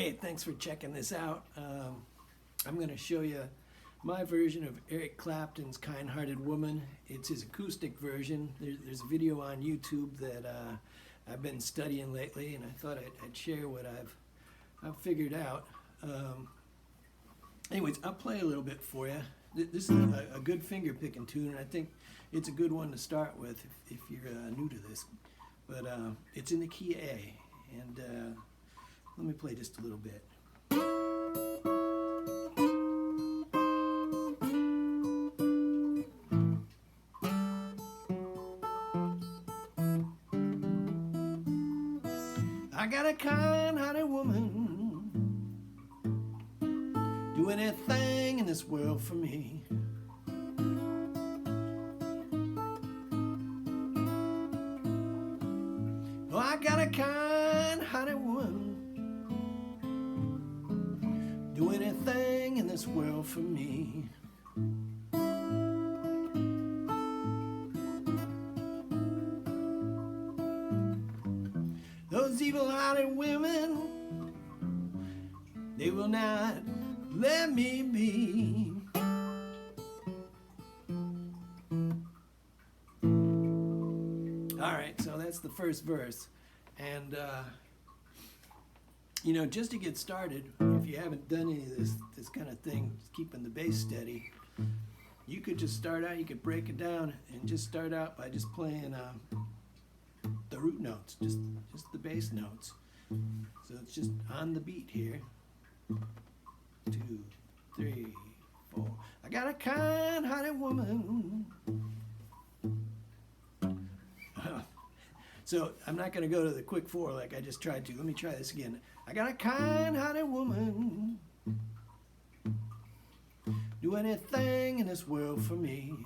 Hey, thanks for checking this out. I'm going to show you my version of Eric Clapton's Kind-Hearted Woman. It's his acoustic version. There's a video on YouTube that I've been studying lately, and I thought I'd share what I've figured out. Anyways, I'll play a little bit for you. This is a good finger-picking tune, and I think it's a good one to start with if you're new to this. But it's in the key A, and let me play just a little bit. I got a kind-hearted woman, do anything in this world for me. Oh, I got a kind-hearted woman, do anything in this world for me. Those evil-hearted women, they will not let me be. Alright, so that's the first verse. And you know, just to get started, if you haven't done any of this kind of thing, keeping the bass steady, you could just start out, you could break it down and just start out by just playing the root notes, just the bass notes. So it's just on the beat here. 2, 3, 4. I got a kind-hearted woman. So I'm not going to go to the quick 4 like I just tried to. Let me try this again. I got a kind-hearted woman, do anything in this world for me.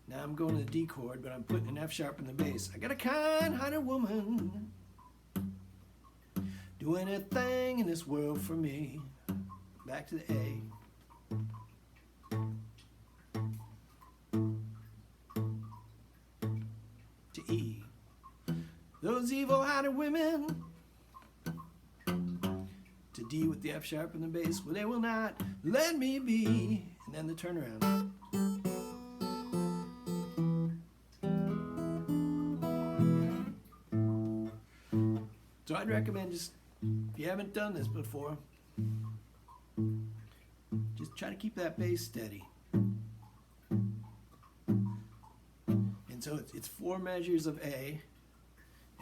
Now I'm going to the D chord, but I'm putting an F sharp in the bass. I got a kind-hearted woman, do anything in this world for me. Back to the A. To E. Those evil-hearted women. To D with the F sharp in the bass. Well, they will not let me be. And then the turnaround. So I'd recommend just, if you haven't done this before, just try to keep that bass steady. And so it's 4 measures of A,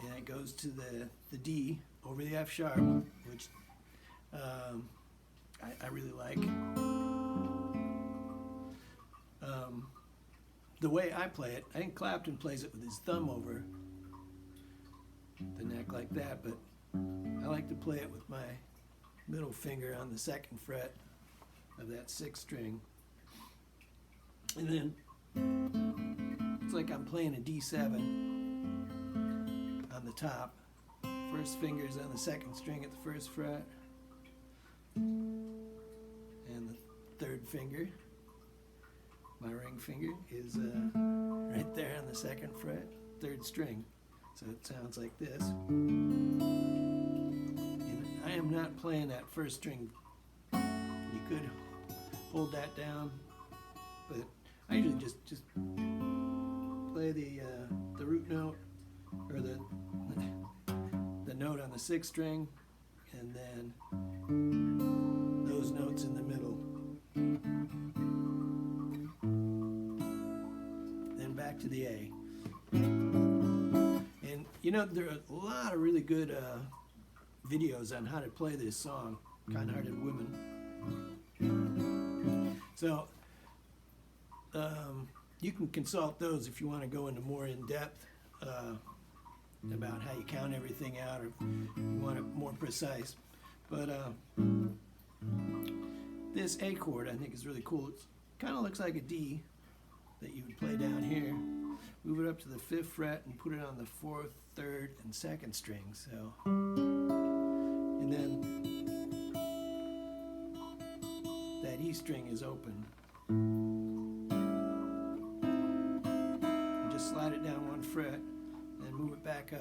and it goes to the D over the F sharp, which I really like. The way I play it, I think Clapton plays it with his thumb over the neck like that, but I like to play it with my middle finger on the 2nd fret of that 6th string. And then it's like I'm playing a D7 on the top. First finger's on the 2nd string at the 1st fret, and the 3rd finger, my ring finger, is right there on the 2nd fret, 3rd string. So it sounds like this. And I am not playing that 1st string. You could hold that down, but I usually just play the root note, or the note on the 6th string, and then those notes in the middle. Then back to the A. And you know, there are a lot of really good videos on how to play this song, Kind-Hearted Woman. So you can consult those if you want to go into more in-depth about how you count everything out, or you want it more precise. But this A chord I think is really cool. It kind of looks like a D that you would play down here. Move it up to the 5th fret and put it on the 4th, 3rd, and 2nd string. So, and then that E string is open. just slide it down one fret, then move it back up.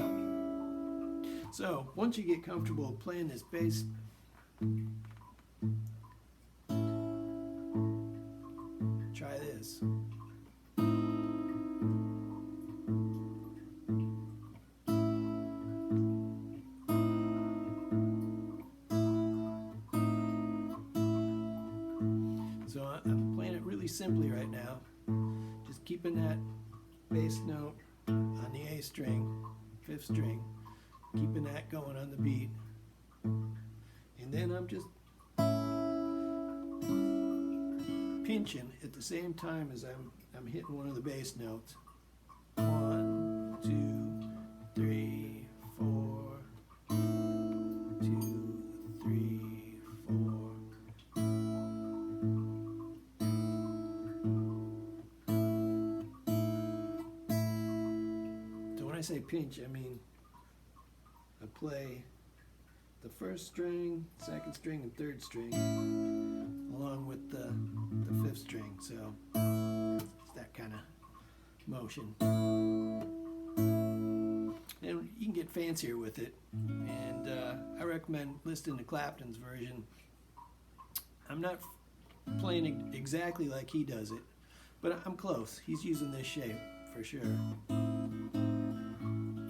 So once you get comfortable playing this bass, try this. So I'm playing it really simply right now, just keeping that bass note on the A string, 5th string, keeping that going on the beat, and then I'm just pinching at the same time as I'm hitting one of the bass notes. 1, 2, 3, 4. 2, 3, 4. So when I say pinch, I mean I play the 1st string, 2nd string, and 3rd string along with the 5th string. So it's that kind of motion. And you can get fancier with it. And I recommend listening to Clapton's version. I'm not playing exactly like he does it, but I'm close. He's using this shape for sure.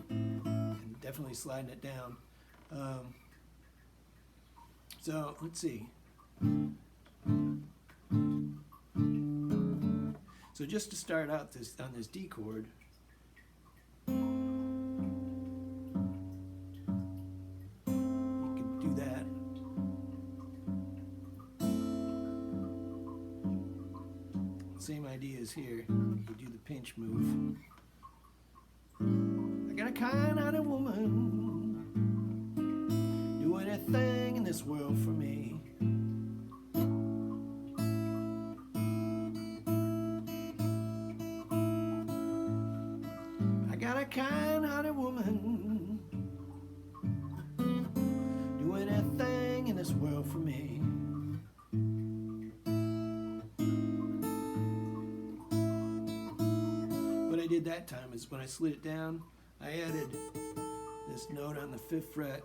And definitely sliding it down. So let's see. So just to start out this on this D chord, you can do that. Same idea as here. You do the pinch move. I got a kind-hearted woman, do anything in this world for me. I got a kind-hearted woman, do anything in this world for me. What I did that time is when I slid it down, I added this note on the 5th fret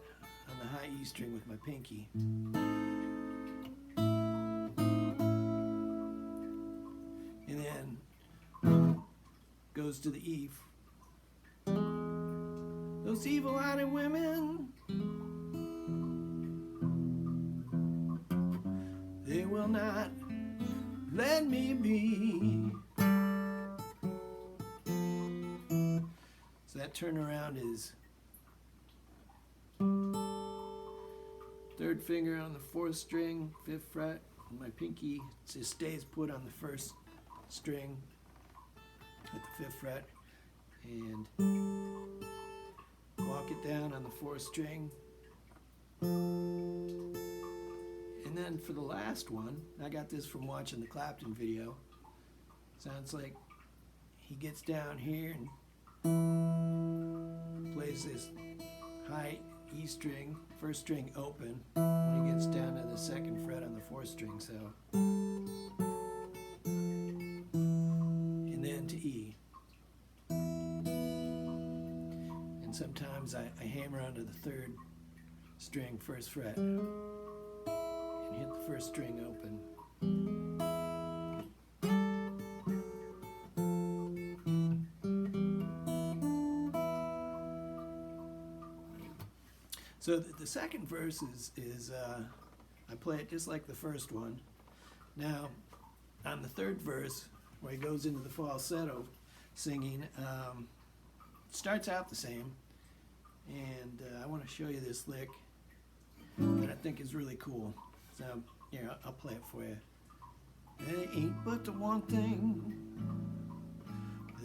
on the high E string with my pinky. And then goes to the E. Those evil-hearted women, they will not let me be. So that turnaround is 3rd finger on the 4th string, 5th fret, and my pinky just stays put on the 1st string at the 5th fret, and walk it down on the 4th string. And then for the last one, I got this from watching the Clapton video. Sounds like he gets down here and plays this high E string, 1st string open, when he gets down to the 2nd fret on the 4th string. So, and then to E. And sometimes I hammer onto the 3rd string, 1st fret, and hit the 1st string open. So the second verse is I play it just like the first one. Now, on the 3rd verse, where he goes into the falsetto singing, starts out the same, and I want to show you this lick that I think is really cool. So here, I'll play it for you. There ain't but the one thing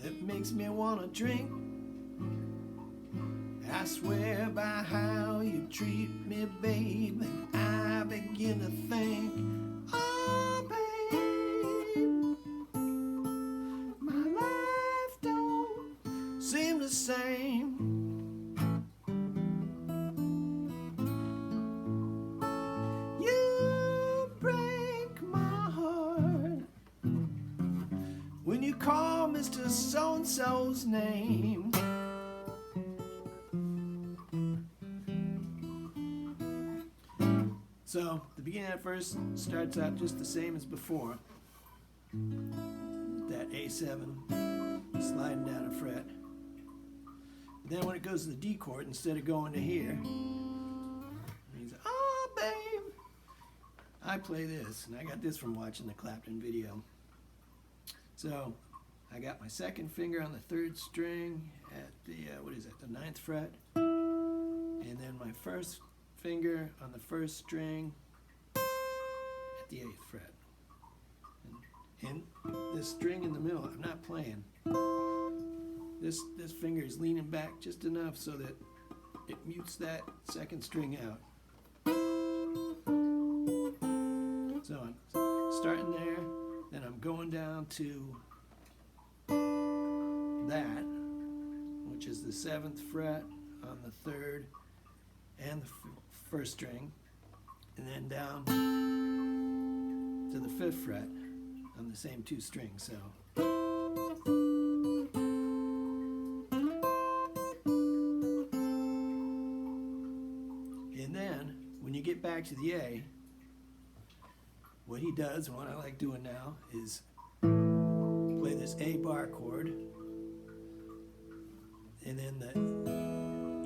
that makes me want to drink. I swear by how you treat me, babe, and I begin to think, oh, babe, my life don't seem the same. You break my heart when you call call Mr. So-and-so's name. So the beginning at first starts out just the same as before. That A7 sliding down a fret. But then when it goes to the D chord, instead of going to here, he's oh babe, I play this, and I got this from watching the Clapton video. So I got my second finger on the third string at the the 9th fret, and then my first finger on the first string at the 8th fret. And this string in the middle, I'm not playing. This finger is leaning back just enough so that it mutes that second string out. So I'm starting there, then I'm going down to that, which is the 7th fret on the 3rd and the first string, and then down to the 5th fret on the same 2 strings. So and then when you get back to the A, what he does, and what I like doing now, is play this A bar chord and then the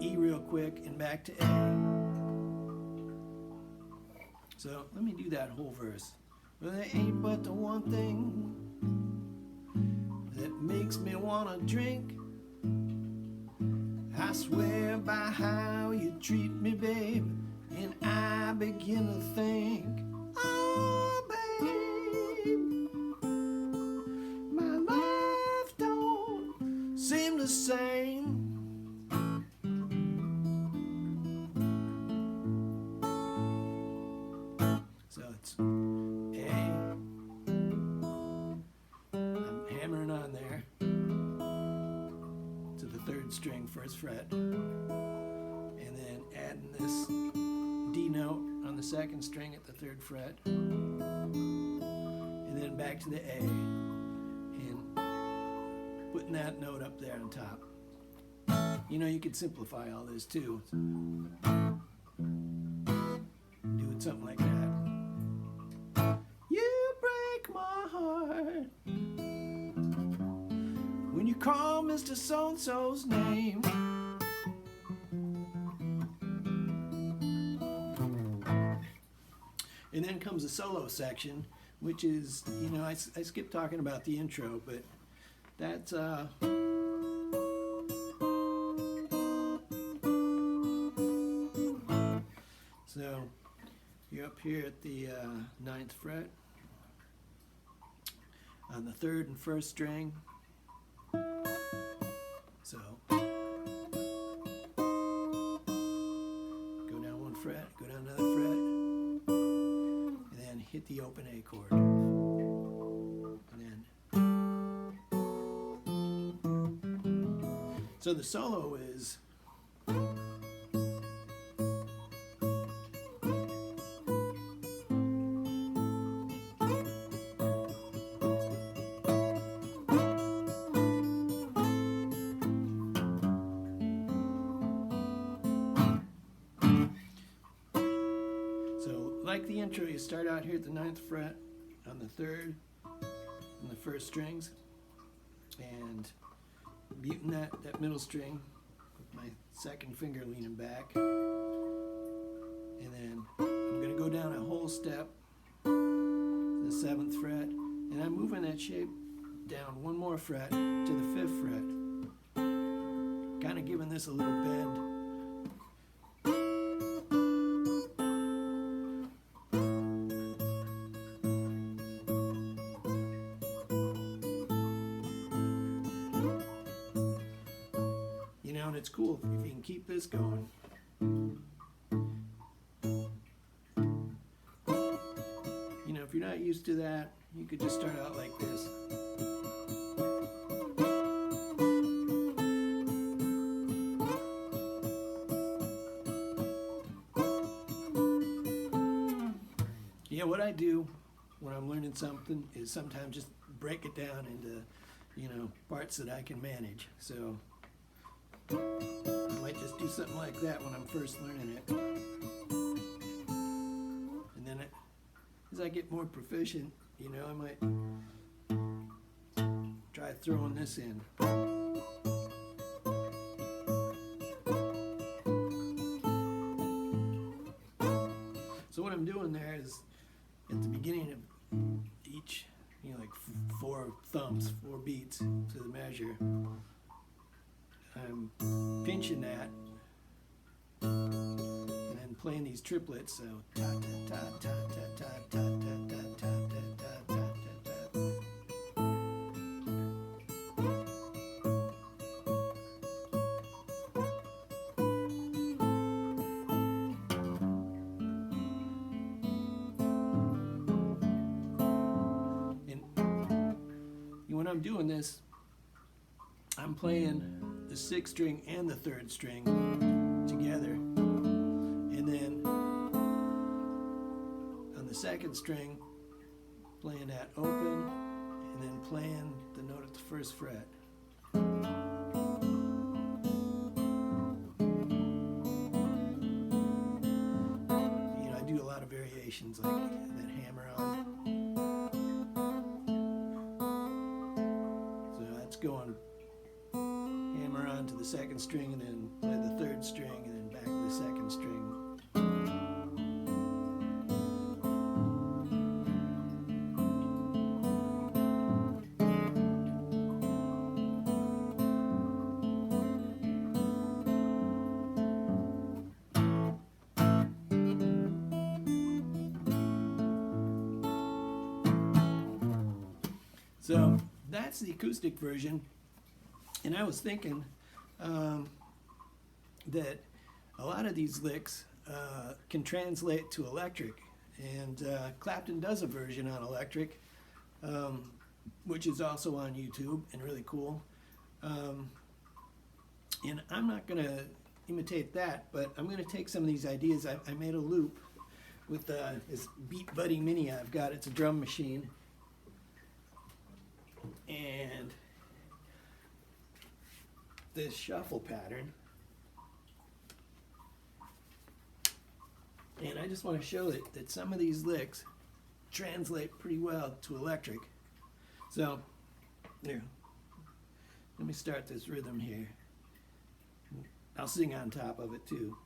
E real quick and back to A. So let me do that whole verse. Well, there ain't but the one thing that makes me wanna drink. I swear by how you treat me, babe, and I begin to think, oh, babe, my life don't seem the same. So it's A. I'm hammering on there to the 3rd string, 1st fret, and then adding this D note on the 2nd string at the 3rd fret, and then back to the A, and putting that note up there on top. You know, you could simplify all this too. Doing something like that. You break my heart when you call Mr. So-and-so's name. And then comes the solo section, which is, you know, I skipped talking about the intro, but that's so you're up here at the 9th fret on the 3rd and 1st string. So go down 1 fret, go down another fret, and then hit the open A chord. And then so the solo is like the intro. You start out here at the 9th fret on the 3rd and the 1st strings, and muting that middle string with my 2nd finger leaning back, and then I'm going to go down a whole step, the 7th fret, and I'm moving that shape down 1 more fret to the 5th fret, kind of giving this a little bend. And it's cool if you can keep this going. You know, if you're not used to that, you could just start out like this. Yeah, what I do when I'm learning something is sometimes just break it down into, parts that I can manage. So I might just do something like that when I'm first learning it. And then as I get more proficient, I might try throwing this in. So what I'm doing there is at the beginning of each, like 4 thumps, 4 beats to the measure, I'm pinching that and then playing these triplets. So ta ta ta ta ta ta ta ta ta ta ta ta ta. When I'm doing this, I'm playing the 6th string and the 3rd string together, and then on the 2nd string playing that open, and then playing the note at the 1st fret. I do a lot of variations like that hammer on. Going hammer on to the 2nd string and then play the 3rd string and then back to the 2nd string. So that's the acoustic version, and I was thinking that a lot of these licks can translate to electric, and Clapton does a version on electric, which is also on YouTube and really cool. And I'm not going to imitate that, but I'm going to take some of these ideas. I made a loop with this Beat Buddy Mini I've got. It's a drum machine. And this shuffle pattern, and I just want to show that some of these licks translate pretty well to electric. So here, let me start this rhythm here. I'll sing on top of it too.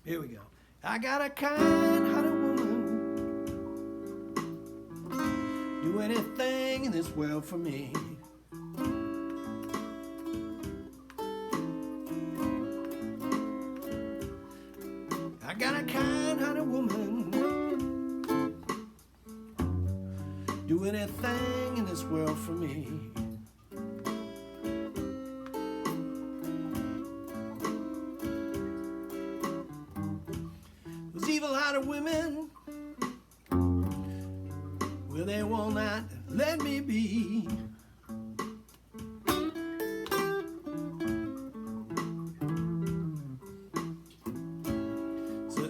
Here we go. I got a kind-hearted woman, do anything in this world for me. I got a kind-hearted woman, do anything in this world for me. Those evil-hearted women, well, they will not let me be.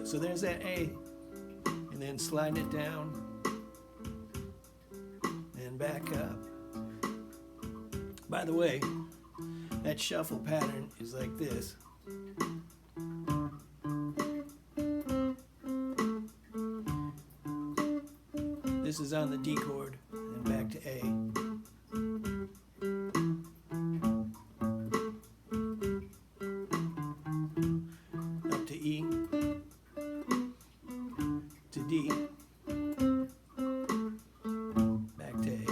So there's that A, and then sliding it down and back up. By the way, that shuffle pattern is like this. This is on the D chord, and back to A. Up to E, to D, back to A.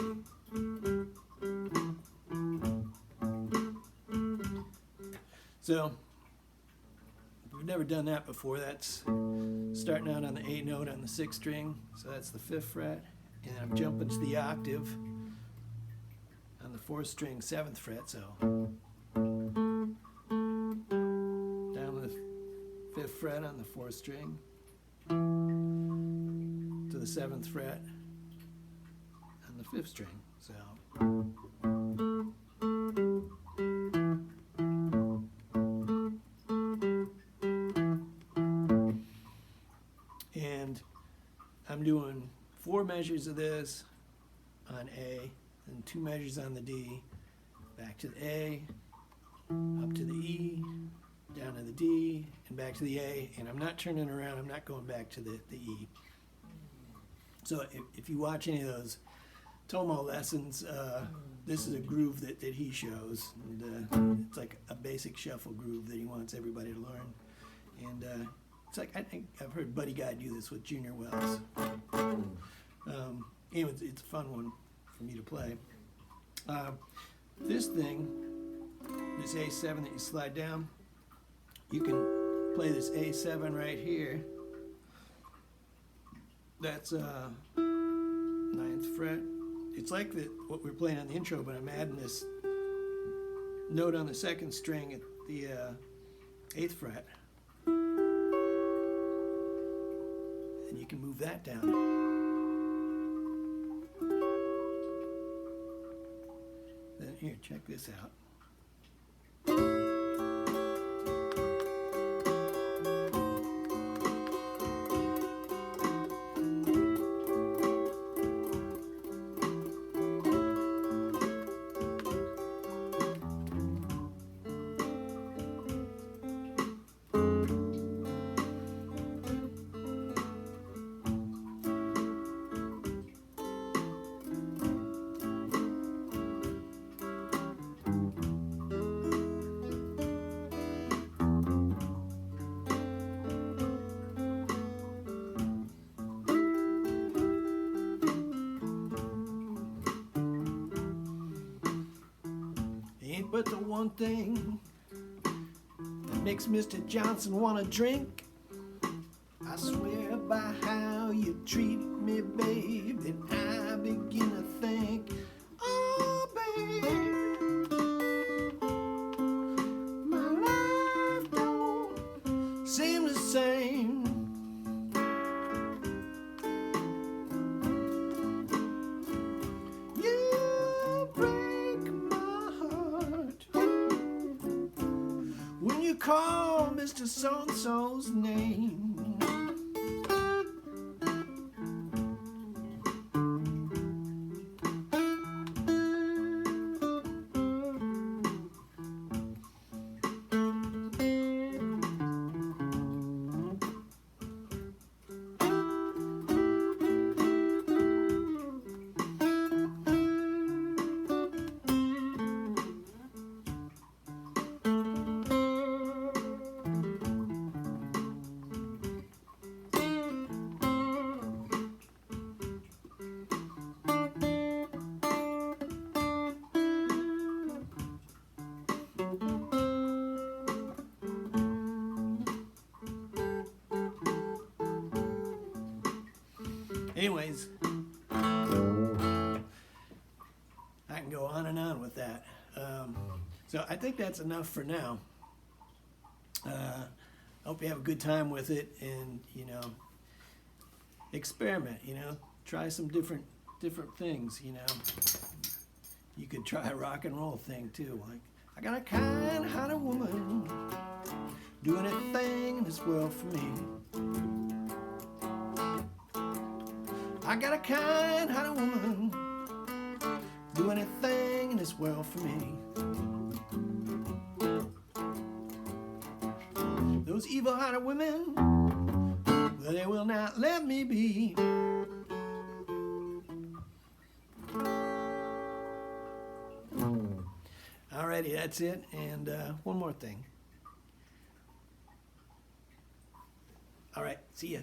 So, if we've never done that before, that's starting out on the A note on the 6th string, so that's the 5th fret, and I'm jumping to the octave on the 4th string, 7th fret, so down the 5th fret on the 4th string to the 7th fret on the 5th string, so. And I'm doing 4 measures of this on on A, then 2 measures on the D, back to the A, up to the E, down to the D, and back to the A, and I'm not turning around, I'm not going back to the E. So if you watch any of those Tomo lessons, this is a groove that he shows, and it's like a basic shuffle groove that he wants everybody to learn. And it's like, I think I've heard Buddy Guy do this with Junior Wells. Anyway, it's a fun one for me to play. This thing, this A7 that you slide down, you can play this A7 right here. That's 9th fret. It's like what we were playing on the intro, but I'm adding this note on the 2nd string at the 8th fret. And you can move that down. Then here, check this out. But the one thing that makes Mr. Johnson want to drink, I swear by how you treat me, babe, that I begin to think, oh, babe, my life don't seem the same. Call Mr. So-and-so's name. Anyways, I can go on and on with that. So I think that's enough for now. I hope you have a good time with it, and experiment. Try some different things. You could try a rock and roll thing too. Like, I got a kind-hearted woman doing a thing in this world for me. I got a kind-hearted woman doing a thing in this world for me. Those evil-hearted women, well, they will not let me be. Alrighty, that's it. And one more thing. All right, see ya.